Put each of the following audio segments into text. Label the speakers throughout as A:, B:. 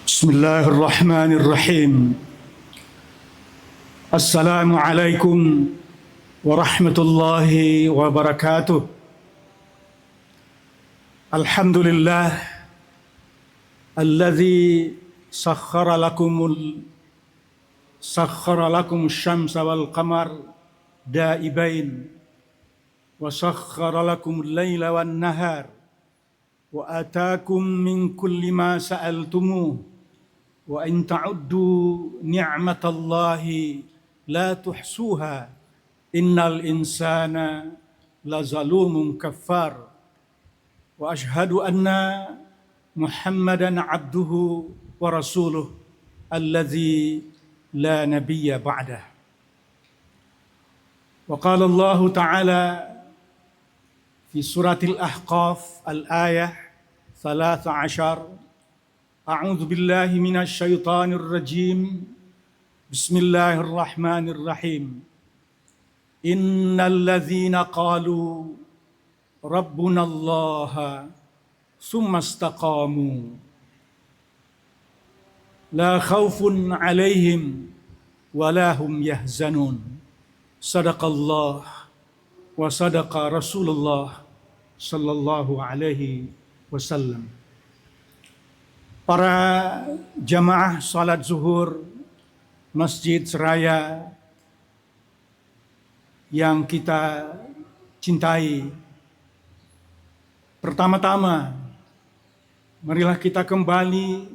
A: Bismillahirrahmanirrahim. Assalamualaikum warahmatullahi wabarakatuh. Alhamdulillah alladzi sakhkhara lakum syamsa wal qamar daibain wa sakhkhara lakum al-laila wan nahar wa ataakum min kulli ma sa'altumuh wa in ta'uddu ni'matallahi la tuhsuha innal insana lazalumun kaffar wa ashhadu anna Muhammadan abduhu wa rasuluh alladzi la nabiyya ba'dah. Wa qala Allah ta'ala fi suratil Ahqaf al-ayah 13, A'udzu billahi minasy syaithanir rajim. Bismillahirrahmanirrahim. Innal ladzina qalu rabbunallaha tsumma istaqamu la khaufun 'alaihim wa la hum yahzanun. Sadaqallah wa sadaqa Rasulullah sallallahu alaihi wasallam. Para jamaah salat zuhur Masjid Seraya yang kita cintai, pertama-tama marilah kita kembali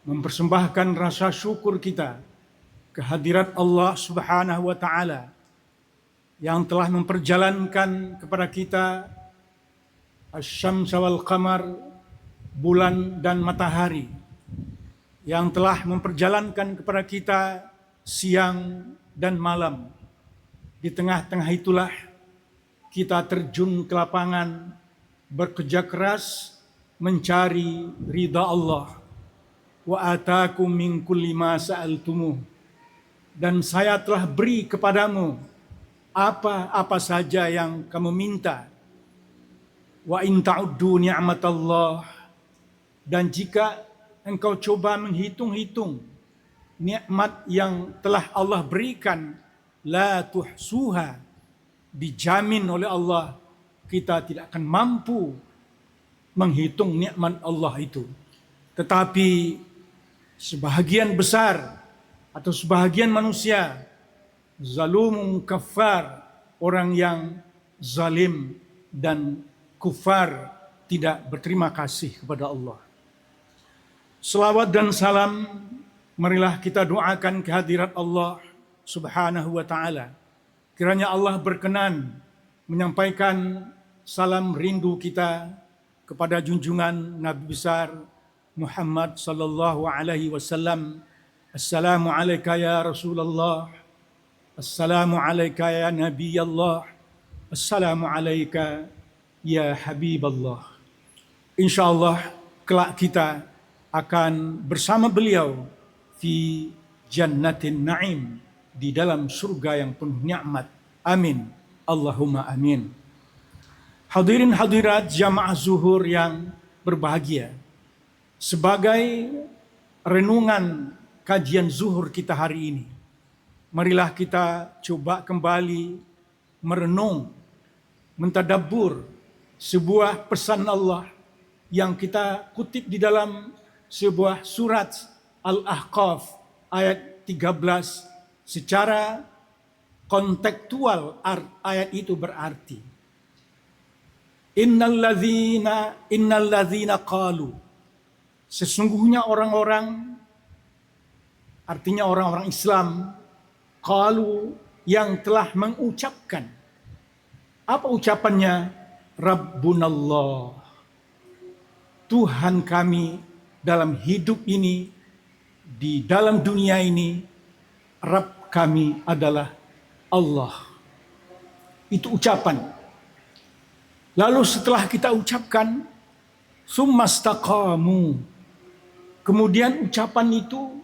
A: mempersembahkan rasa syukur kita kehadirat Allah Subhanahu wa taala yang telah memperjalankan kepada kita asy-syamsa wal qamar, bulan dan matahari, yang telah memperjalankan kepada kita siang dan malam. Di tengah-tengah itulah kita terjun ke lapangan, bekerja keras mencari ridha Allah. Wa ataakum min kulli ma sa'altumuh, dan saya telah beri kepadamu apa-apa saja yang kamu minta. Wa in ta'uddu ni'matallah, dan jika engkau coba menghitung-hitung nikmat yang telah Allah berikan, la tuhsuha, dijamin oleh Allah kita tidak akan mampu menghitung nikmat Allah itu. Tetapi sebahagian besar atau sebahagian manusia zalumun kafar, orang yang zalim dan kufar, tidak berterima kasih kepada Allah. Selawat dan salam marilah kita doakan kehadirat Allah Subhanahu wa taala. Kiranya Allah berkenan menyampaikan salam rindu kita kepada junjungan Nabi besar Muhammad sallallahu alaihi wasallam. Assalamu alayka ya Rasulullah, assalamu alayka ya Nabi Allah, assalamu alayka ya Habiballah. Insyaallah kelak kita akan bersama beliau fi jannatin na'im, di dalam surga yang penuh nikmat. Amin. Allahumma amin. Hadirin hadirat jamaah zuhur yang berbahagia, sebagai renungan kajian zuhur kita hari ini, marilah kita coba kembali merenung, mentadabbur sebuah pesan Allah yang kita kutip di dalam sebuah surat Al-Ahqaf ayat 13. Secara kontekstual ayat itu berarti innalladzina qalu, sesungguhnya orang-orang, artinya orang-orang Islam, qalu, yang telah mengucapkan. Apa ucapannya? Rabbunallah, Tuhan kami dalam hidup ini, di dalam dunia ini, Rabb kami adalah Allah. Itu ucapan. Lalu setelah kita ucapkan, summastaqamu, kemudian ucapan itu,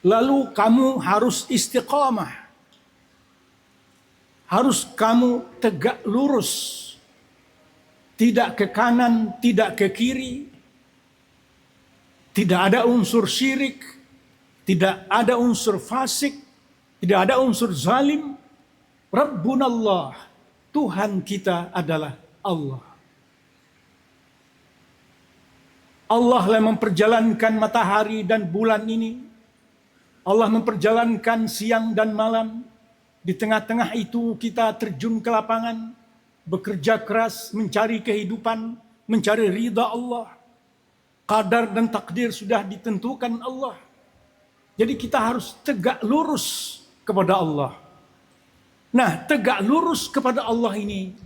A: lalu kamu harus istiqamah. harus kamu tegak lurus. Tidak ke kanan, tidak ke kiri. Tidak ada unsur syirik, tidak ada unsur fasik, tidak ada unsur zalim. Rabbunallah, Tuhan kita adalah Allah. Allah yang memperjalankan matahari dan bulan ini. Allah memperjalankan siang dan malam. Di tengah-tengah itu kita terjun ke lapangan, bekerja keras, mencari kehidupan, mencari ridha Allah. Qadar dan takdir sudah ditentukan Allah. Jadi kita harus tegak lurus kepada Allah. Nah, tegak lurus kepada Allah ini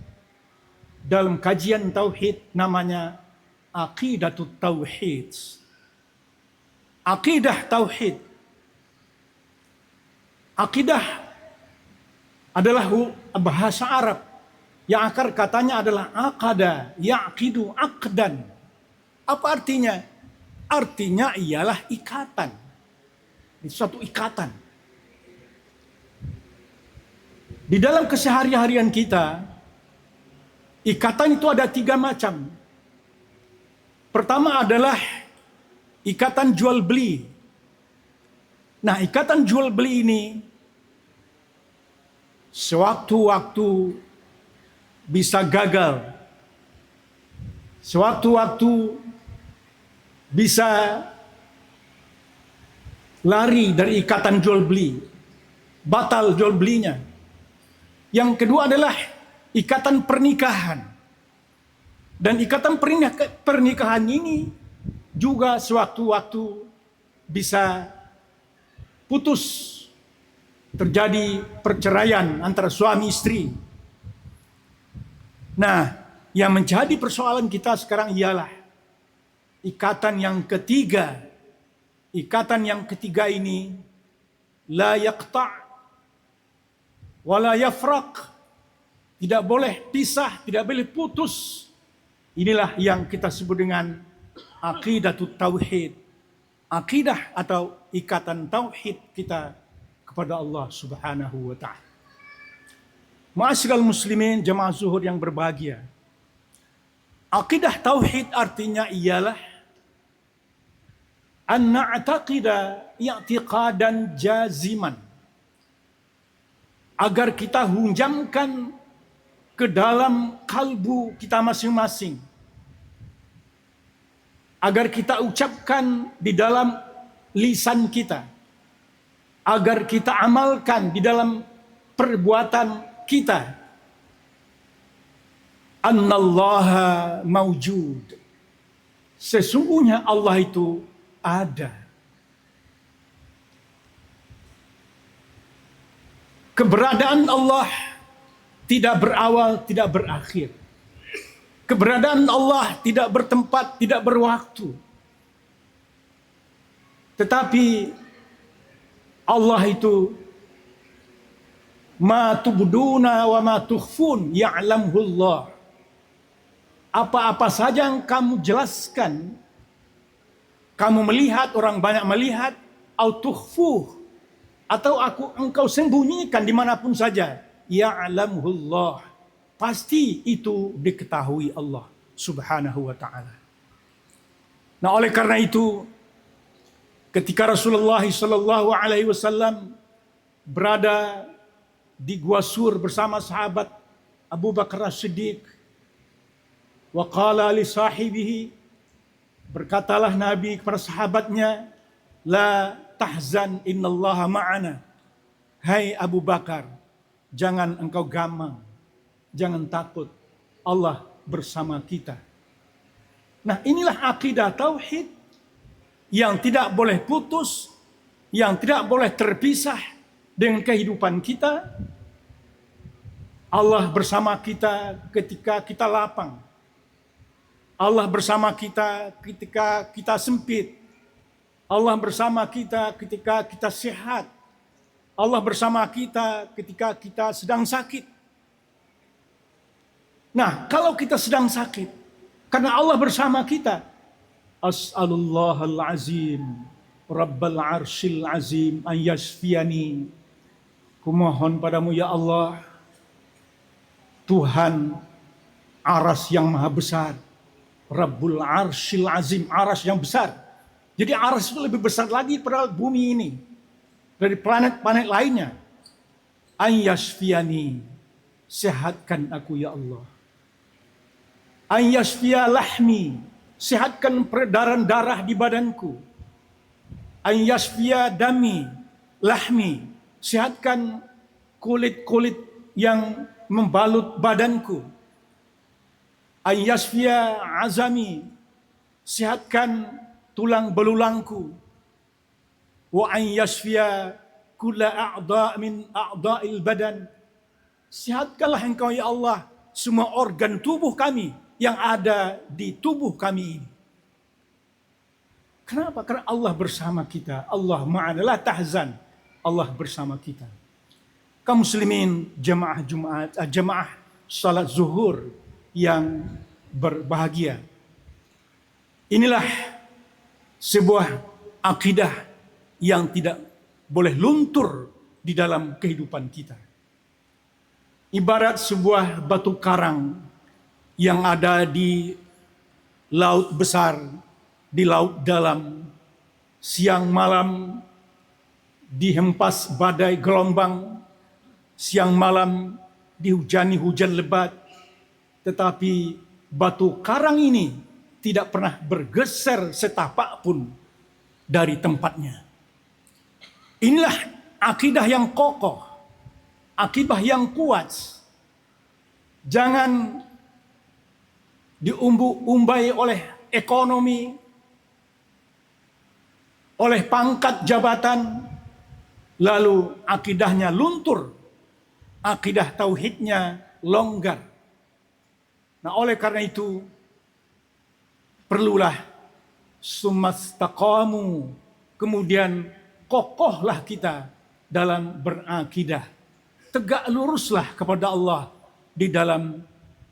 A: dalam kajian tauhid namanya aqidatut tauhid. Aqidah tauhid. Aqidah adalah bahasa Arab yang akar katanya adalah aqada, yaqidu aqdan. Apa artinya? Artinya ialah ikatan. Itu suatu ikatan. Di dalam kesehari-harian kita, ikatan itu ada 3 macam. Pertama adalah ikatan jual beli. Nah, ikatan jual beli ini sewaktu-waktu bisa gagal. Sewaktu-waktu bisa lari dari ikatan jual beli, batal jual belinya. Yang kedua adalah ikatan pernikahan. Dan ikatan pernikahan ini juga sewaktu-waktu bisa putus, terjadi perceraian antara suami istri. Nah, yang menjadi persoalan kita sekarang ialah ikatan yang ketiga. Ikatan yang ketiga ini la yaqta' wa la yafraq. Tidak boleh pisah, tidak boleh putus. Inilah yang kita sebut dengan aqidatut tauhid. Aqidah atau ikatan tauhid kita kepada Allah Subhanahu wa taala. Ma'asyiral muslimin jemaah zuhur yang berbahagia. Aqidah tauhid artinya ialah an na'taqida i'tiqadan jaziman. Agar kita hunjamkan ke dalam kalbu kita masing-masing. Agar kita ucapkan di dalam lisan kita. Agar kita amalkan di dalam perbuatan kita. Annallaha maujud. Sesungguhnya Allah itu ada. Keberadaan Allah tidak berawal, tidak berakhir. Keberadaan Allah tidak bertempat, tidak berwaktu. Tetapi Allah itu ma tubduna wa ma tukhfun ya'lamullah. Apa-apa saja yang kamu jelaskan, kamu melihat, orang banyak melihat, atau engkau sembunyikan dimanapun saja, ya'lamullah. Pasti itu diketahui Allah Subhanahu wa ta'ala. Nah, oleh karena itu, ketika Rasulullah sallallahu alaihi wasallam berada di Gua Sur bersama sahabat Abu Bakar As-Siddiq, wa qala li sahibihi, berkatalah Nabi kepada sahabatnya, la tahzan innallaha ma'ana. Hai Abu Bakar, jangan engkau gamang, jangan takut, Allah bersama kita. Nah, inilah akidah tauhid yang tidak boleh putus, yang tidak boleh terpisah dengan kehidupan kita. Allah bersama kita ketika kita lapang. Allah bersama kita ketika kita sempit. Allah bersama kita ketika kita sehat. Allah bersama kita ketika kita sedang sakit. Nah, kalau kita sedang sakit, karena Allah bersama kita, as'alullahal azim, rabbal arsyil azim, an yashfiyani. Kumohon padamu ya Allah, Tuhan aras yang maha besar. Rabbul Arsyil Azim, aras yang besar. Jadi aras itu lebih besar lagi pada bumi ini. Dari planet-planet lainnya. Ayyashfiyani, sehatkan aku ya Allah. Ayyashfiya lahmi, sehatkan peredaran darah di badanku. Ayyashfiya dami, lahmi, sehatkan kulit-kulit yang membalut badanku. Ayyashfiya azami, sehatkan tulang belulangku. Wa ayyashfiya kulla a'da' min a'da'il badan, sehatkanlah engkau ya Allah semua organ tubuh kami yang ada di tubuh kami ini. Kenapa? Karena Allah bersama kita. Allah ma'ana, la tahzan. Allah bersama kita. Kaum muslimin, jemaah Jumat, jemaah salat zuhur yang berbahagia. Inilah sebuah akidah yang tidak boleh luntur di dalam kehidupan kita. Ibarat sebuah batu karang yang ada di laut besar, di laut dalam, siang malam dihempas badai gelombang, siang malam dihujani hujan lebat, tetapi batu karang ini tidak pernah bergeser setapak pun dari tempatnya. Inilah akidah yang kokoh, akidah yang kuat. Jangan diumbai oleh ekonomi, oleh pangkat jabatan, lalu akidahnya luntur, akidah tauhidnya longgar. Nah, oleh karena itu perlulah sumastaqamu, kemudian kokohlah kita dalam berakidah. Tegak luruslah kepada Allah di dalam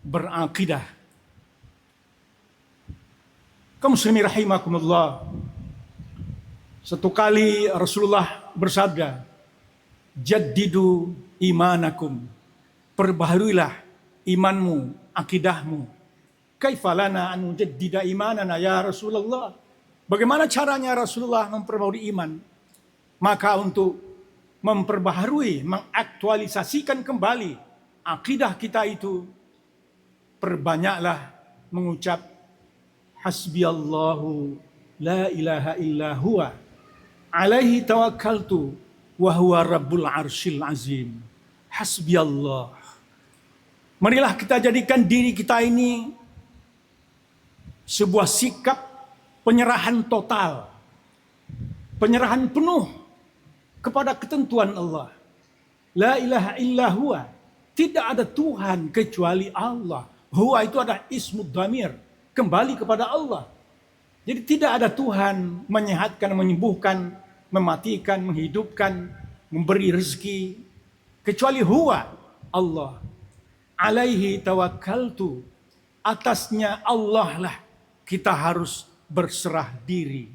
A: berakidah. Kaum muslimin rahimakumullah. Satu kali Rasulullah bersabda, "Jaddidu imanakum." Perbaharuilah imanmu, akidahmu. Kaifalana an nujaddida imanana ya Rasulullah? Bagaimana caranya Rasulullah memperbaharui iman? Maka untuk memperbaharui, mengaktualisasikan kembali akidah kita itu, perbanyaklah mengucap hasbiyallahu la ilaha illa huwa alaihi tawakkaltu wa huwa rabbul arsyil azim. Hasbiyallah. Marilah kita jadikan diri kita ini sebuah sikap penyerahan total, penyerahan penuh kepada ketentuan Allah. La ilaha illa huwa. Tidak ada Tuhan kecuali Allah. Huwa itu adalah ismud dhamir, kembali kepada Allah. Jadi tidak ada Tuhan menyehatkan, menyembuhkan, mematikan, menghidupkan, memberi rezeki kecuali huwa, Allah. Alaihi tawakkaltu, atasnya Allah lah kita harus berserah diri.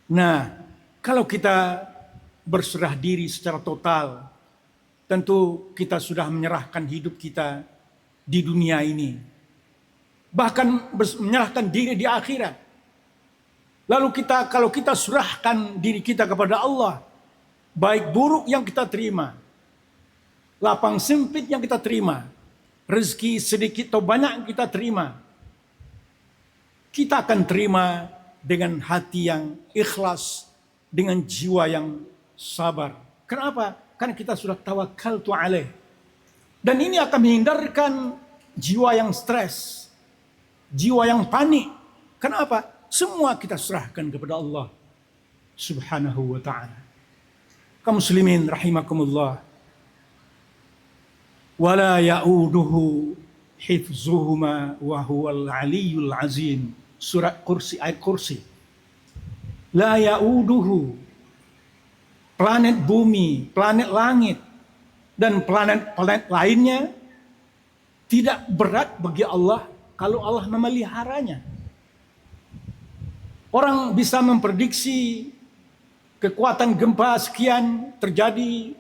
A: Nah, kalau kita berserah diri secara total, tentu kita sudah menyerahkan hidup kita di dunia ini. Bahkan menyerahkan diri di akhirat. Lalu kalau kita serahkan diri kita kepada Allah, baik buruk yang kita terima, lapang sempit yang kita terima, rezeki sedikit atau banyak yang kita terima, kita akan terima dengan hati yang ikhlas, dengan jiwa yang sabar. Kenapa? Karena kita sudah tawakkaltu alaih. Dan ini akan menghindarkan jiwa yang stres, jiwa yang panik. Kenapa? Semua kita serahkan kepada Allah Subhanahu wa ta'ala. Kaum muslimin rahimakumullah. Wala ya'uduhu hifzuhuma wa huwal aliyyul azim. Surat Kursi, ayat Kursi. La ya'uduhu, planet bumi, planet langit, dan planet-planet lainnya tidak berat bagi Allah kalau Allah memeliharanya. Orang bisa memprediksi kekuatan gempa sekian terjadi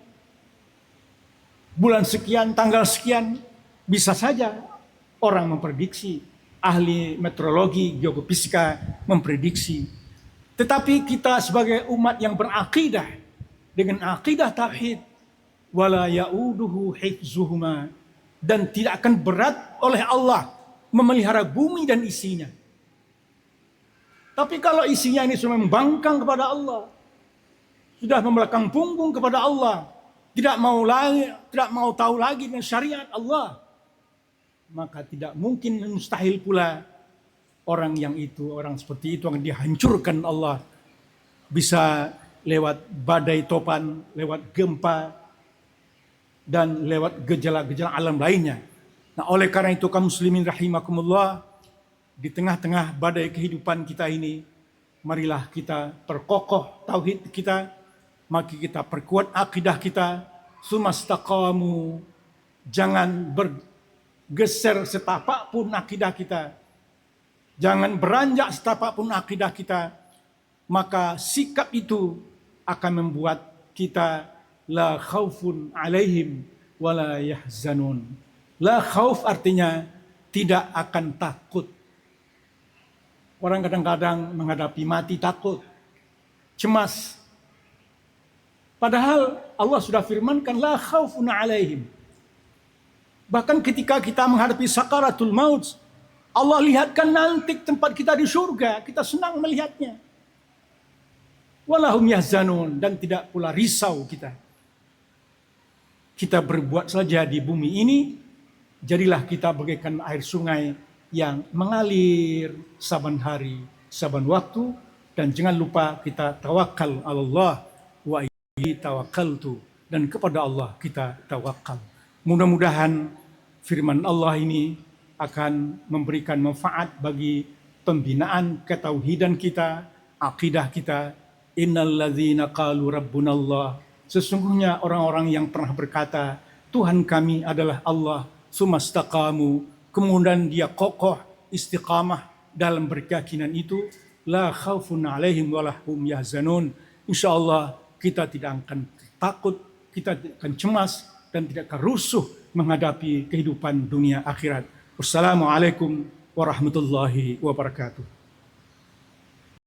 A: bulan sekian, tanggal sekian, bisa saja orang memprediksi, ahli meteorologi, geofisika memprediksi. Tetapi kita sebagai umat yang berakidah dengan akidah tauhid, wala yauduhu hifzuhuma, dan tidak akan berat oleh Allah memelihara bumi dan isinya. Tapi kalau isinya ini sudah membangkang kepada Allah, sudah membelakang punggung kepada Allah, tidak mau tahu lagi dengan syariat Allah, maka tidak mungkin, mustahil pula orang seperti itu akan dihancurkan Allah, bisa lewat badai topan, lewat gempa, dan lewat gejala-gejala alam lainnya. Nah, oleh karena itu kaum muslimin rahimakumullah, di tengah-tengah badai kehidupan kita ini, marilah kita perkokoh tauhid kita, mari kita perkuat akidah kita, sumastaqamu, jangan bergeser setapak pun akidah kita, jangan beranjak setapak pun akidah kita, maka sikap itu akan membuat kita la khaufun alaihim wala yahzanun. La khauf artinya tidak akan takut. Orang kadang-kadang menghadapi mati takut, cemas. Padahal Allah sudah firmankan la khaufun alaihim. Bahkan ketika kita menghadapi sakaratul maut, Allah lihatkan nanti tempat kita di surga, kita senang melihatnya. Walahum yahzanun, dan tidak pula risau kita. Kita berbuat saja di bumi ini, jadilah kita bagaikan air sungai yang mengalir saban hari, saban waktu, dan jangan lupa kita tawakal Allah, wa ilaihi tawakkaltu, dan kepada Allah kita tawakal. Mudah-mudahan firman Allah ini akan memberikan manfaat bagi pembinaan ketauhidan kita, akidah kita. Innalladzina qalu rabbunallah, sesungguhnya orang-orang yang pernah berkata Tuhan kami adalah Allah, sumastaqamu, kemudian dia kokoh istiqamah dalam berkeyakinan itu, la khaufun alaihim walahum yahzanun. Insyaallah kita tidak akan takut, kita tidak akan cemas, dan tidak akan rusuh menghadapi kehidupan dunia akhirat. Wassalamualaikum warahmatullahi wabarakatuh.